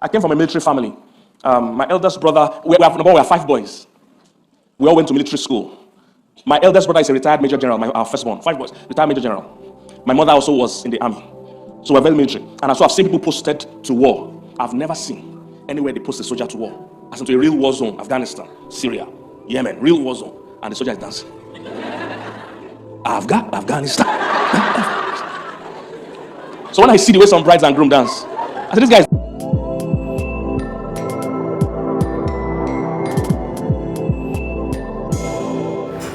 I came from a military family. My eldest brother, we are 5 boys. We all went to military school. My eldest brother is a retired major general, our firstborn. 5 boys, retired major general. My mother also was in the army. So we're very military. And so I've seen people posted to war. I've never seen anywhere they post a soldier to war. As into a real war zone, Afghanistan, Syria, Yemen, real war zone. And the soldier is dancing. Afghanistan. So when I see the way some brides and grooms dance, I say, this guy is...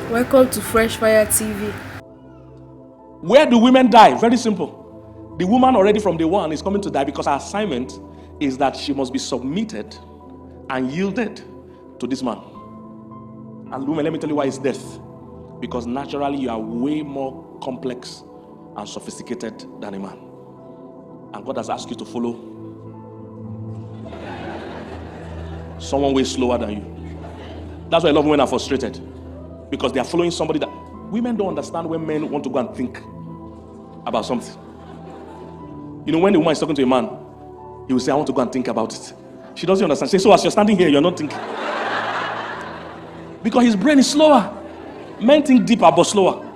Welcome to Fresh Fire TV. Where do women die? Very simple. The woman already from day one is coming to die because her assignment is that she must be submitted and yielded to this man. And women, let me tell you why it's death. Because naturally you are way more complex and sophisticated than a man. And God has asked you to follow someone way slower than you. That's why I love women are frustrated. Because they are following somebody that... Women don't understand when men want to go and think about something. You know, when the woman is talking to a man, he will say, I want to go and think about it. She doesn't understand. Say, so as you're standing here, you're not thinking. Because his brain is slower. Men think deeper but slower.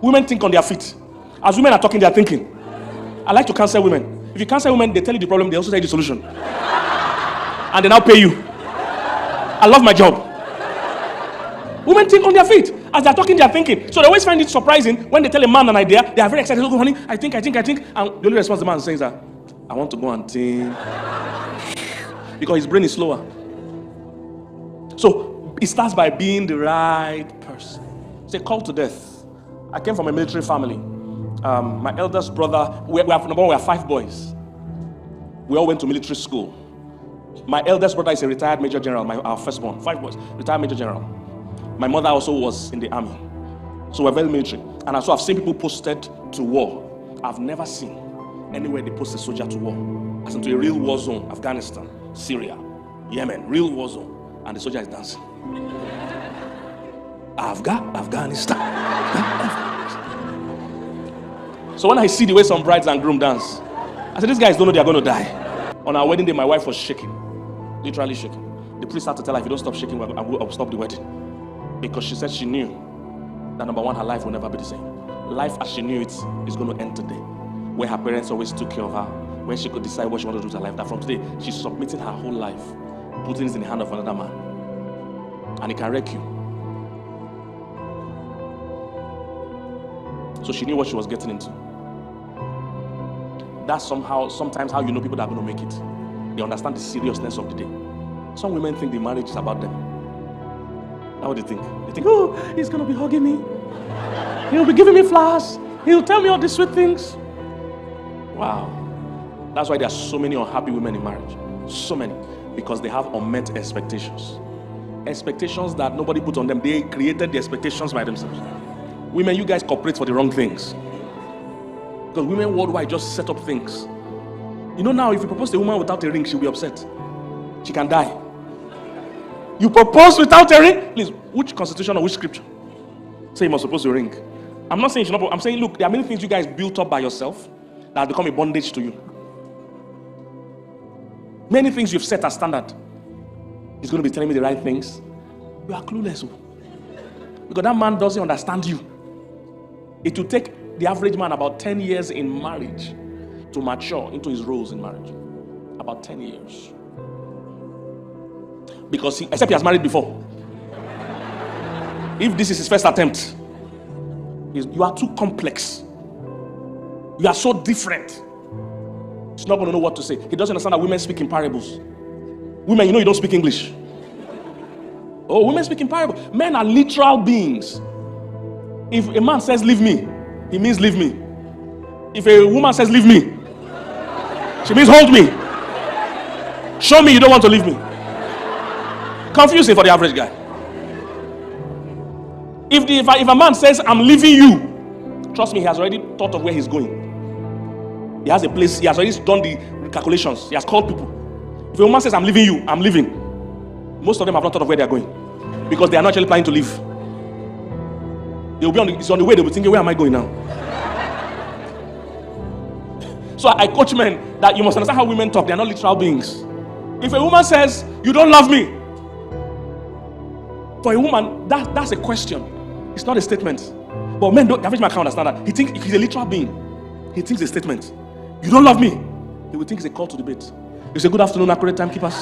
Women think on their feet. As women are talking, they are thinking. I like to counsel women. If you counsel women, they tell you the problem, they also tell you the solution. And they now pay you. I love my job. Women think on their feet. As they're talking, they're thinking. So they always find it surprising when they tell a man an idea, they are very excited. Oh, honey, I think. And the only response the man says that, I want to go and think. Because his brain is slower. So it starts by being the right person. It's a call to death. I came from a military family. My eldest brother, we are 5 boys. We all went to military school. My eldest brother is a retired major general, our firstborn. 5 boys, retired major general. My mother also was in the army. So we're very military. And so I've seen people posted to war. I've never seen anywhere they post a soldier to war. As into a real war zone, Afghanistan, Syria, Yemen, real war zone. And the soldier is dancing. Afghanistan. So when I see the way some brides and grooms dance, I said, these guys don't know they're going to die. On our wedding day, my wife was shaking. Literally shaking. The priest had to tell her, if you don't stop shaking, I'll stop the wedding. Because she said she knew that, number one, her life will never be the same. Life as she knew it is going to end today. Where her parents always took care of her, where she could decide what she wanted to do with her life. That from today, she's submitting her whole life, putting it in the hand of another man. And it can wreck you. So she knew what she was getting into. That's sometimes how you know people that are going to make it. They understand the seriousness of the day. Some women think the marriage is about them. How do they think? They think, oh, he's going to be hugging me. He'll be giving me flowers. He'll tell me all these sweet things. Wow. That's why there are so many unhappy women in marriage. So many. Because they have unmet expectations. Expectations that nobody put on them. They created the expectations by themselves. Women, you guys cooperate for the wrong things. Because women worldwide just set up things. You know now, if you propose to a woman without a ring, she'll be upset. She can die. You propose without a ring? Please, which constitution or which scripture say you must propose a ring? I'm not saying you should not. I'm saying, look, there are many things you guys built up by yourself that have become a bondage to you. Many things you've set as standard. He's going to be telling me the right things. You are clueless. Because that man doesn't understand you. It will take the average man about 10 years in marriage to mature into his roles in marriage. About 10 years. Because except he has married before. If this is his first attempt, you are too complex. You are so different. He's not going to know what to say. He doesn't understand that women speak in parables. Women, you know you don't speak English. Oh, women speak in parables. Men are literal beings. If a man says leave me, he means leave me. If a woman says leave me, she means hold me. Show me you don't want to leave me. Confusing for the average guy. If a man says I'm leaving you, trust me, he has already thought of where he's going. He has a place. He has already done the calculations. He has called people. If a woman says I'm leaving you, I'm leaving, most of them have not thought of where they are going because they are not actually planning to leave. They will be it's on the way. They will be thinking, where am I going now? So I coach men that you must understand how women talk. They are not literal beings. If a woman says, you don't love me, for a woman, that's a question. It's not a statement. But men don't, the average man can't understand that. He thinks he's a literal being. He thinks it's a statement. You don't love me. He will think it's a call to debate. You say, good afternoon, accurate timekeepers,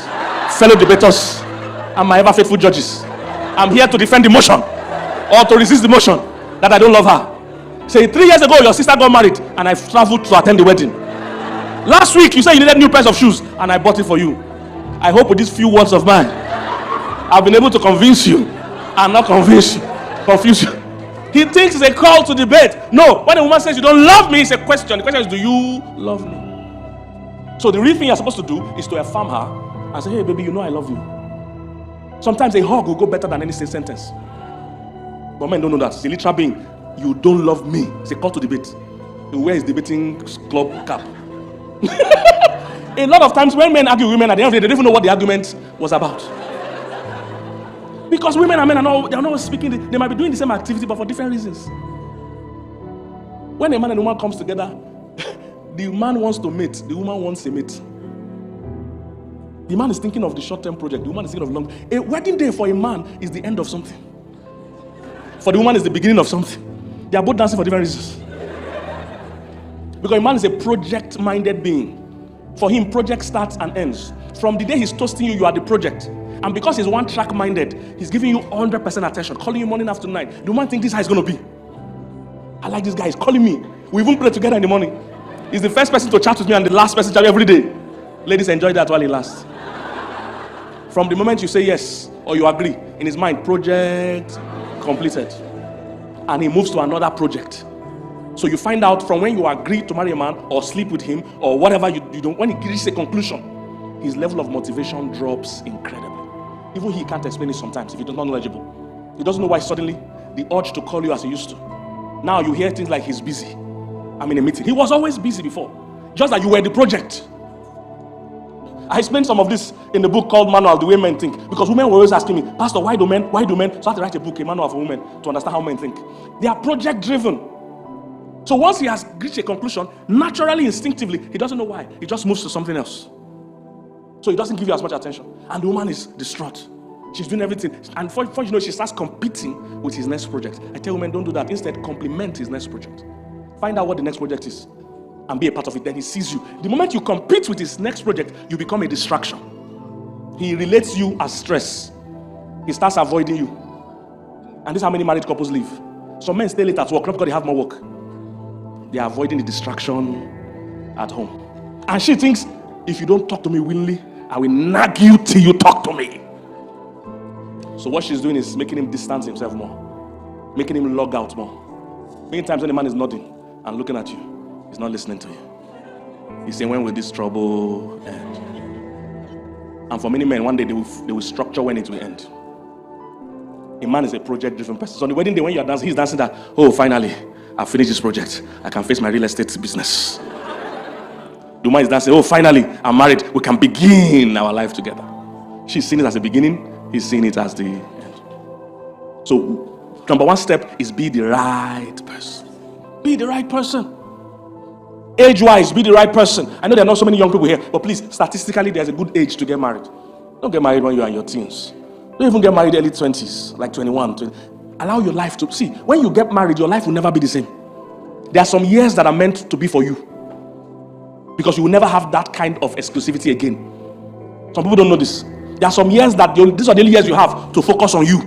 fellow debaters, and my ever faithful judges. I'm here to defend the motion or to resist the motion that I don't love her. Say, 3 years ago, your sister got married and I traveled to attend the wedding. Last week, you said you needed new pairs of shoes and I bought it for you. I hope with these few words of mine, I've been able to convince you and not confuse you. He thinks it's a call to debate. No, when a woman says you don't love me, it's a question. The question is, do you love me? So the real thing you're supposed to do is to affirm her and say, hey baby, you know I love you. Sometimes a hug will go better than any sentence. But men don't know that. It's a literal being. You don't love me. It's a call to debate. He wears debating club cap. A lot of times when men argue with women, at the end of the day, they don't even know what the argument was about. Because women and men they're not speaking, they might be doing the same activity but for different reasons. When a man and a woman comes together, the man wants to mate, the woman wants a mate. The man is thinking of the short-term project, the woman is thinking of long. A wedding day for a man is the end of something. For the woman is the beginning of something. They are both dancing for different reasons. Because a man is a project-minded being. For him, project starts and ends. From the day he's toasting you, you are the project. And because he's one-track minded, he's giving you 100% attention, calling you morning, afternoon, night. The woman thinks this is how it's going to be. I like this guy, he's calling me. We even pray together in the morning. He's the first person to chat with me and the last person to chat every day. Ladies, enjoy that while it lasts. From the moment you say yes or you agree, in his mind, project completed. And he moves to another project. So you find out from when you agree to marry a man or sleep with him or whatever you don't, when he reaches a conclusion, his level of motivation drops incredibly. Even he can't explain it sometimes if he's not knowledgeable. He doesn't know why suddenly the urge to call you as he used to. Now you hear things like he's busy. I'm in a meeting. He was always busy before. Just that you were the project. I explained some of this in the book called Manual, The Way Men Think. Because women were always asking me, Pastor, why do men? So I had to write a book, a manual for women, to understand how men think. They are project driven. So once he has reached a conclusion, naturally, instinctively, he doesn't know why. He just moves to something else. So he doesn't give you as much attention. And the woman is distraught. She's doing everything. And before you know, she starts competing with his next project. I tell women, don't do that. Instead, compliment his next project. Find out what the next project is and be a part of it. Then he sees you. The moment you compete with his next project, you become a distraction. He relates you as stress. He starts avoiding you. And this is how many married couples live. Some men stay late at work, not because they have more work. They are avoiding the distraction at home. And she thinks, if you don't talk to me willingly, I will nag you till you talk to me. So what she's doing is making him distance himself more. Making him log out more. Many times when a man is nodding and looking at you, he's not listening to you. He's saying, when will this trouble end? And for many men, one day they will structure when it will end. A man is a project-driven person. So on the wedding day when you are dancing, he's dancing that, oh, finally, I've finished this project. I can face my real estate business. The woman is dancing, oh, finally, I'm married. We can begin our life together. She's seeing it as the beginning. He's seeing it as the end. So, number one step is be the right person. Be the right person. Age-wise, be the right person. I know there are not so many young people here, but please, statistically, there's a good age to get married. Don't get married when you are in your teens. Don't even get married early 20s, like 21, 20. Allow your life to... See, when you get married, your life will never be the same. There are some years that are meant to be for you. Because you will never have that kind of exclusivity again. Some people don't know this. There are some years that these are the only years you have to focus on you.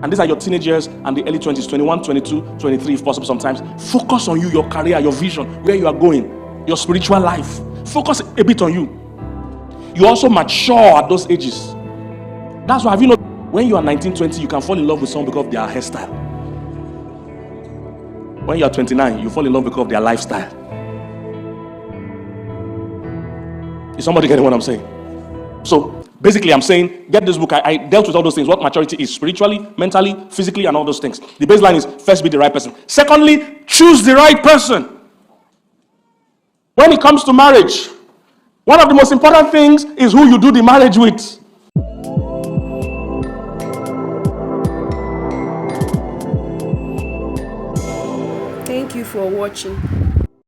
And these are your teenage years and the early 20s, 21, 22, 23 if possible sometimes. Focus on you, your career, your vision, where you are going, your spiritual life. Focus a bit on you. You also mature at those ages. That's why, have you know, when you are 19, 20, you can fall in love with someone because of their hairstyle. When you are 29, you fall in love because of their lifestyle. Is somebody getting what I'm saying? So, basically, I'm saying, get this book. I dealt with all those things. What maturity is spiritually, mentally, physically, and all those things. The baseline is, first, be the right person. Secondly, choose the right person. When it comes to marriage, one of the most important things is who you do the marriage with. Thank you for watching.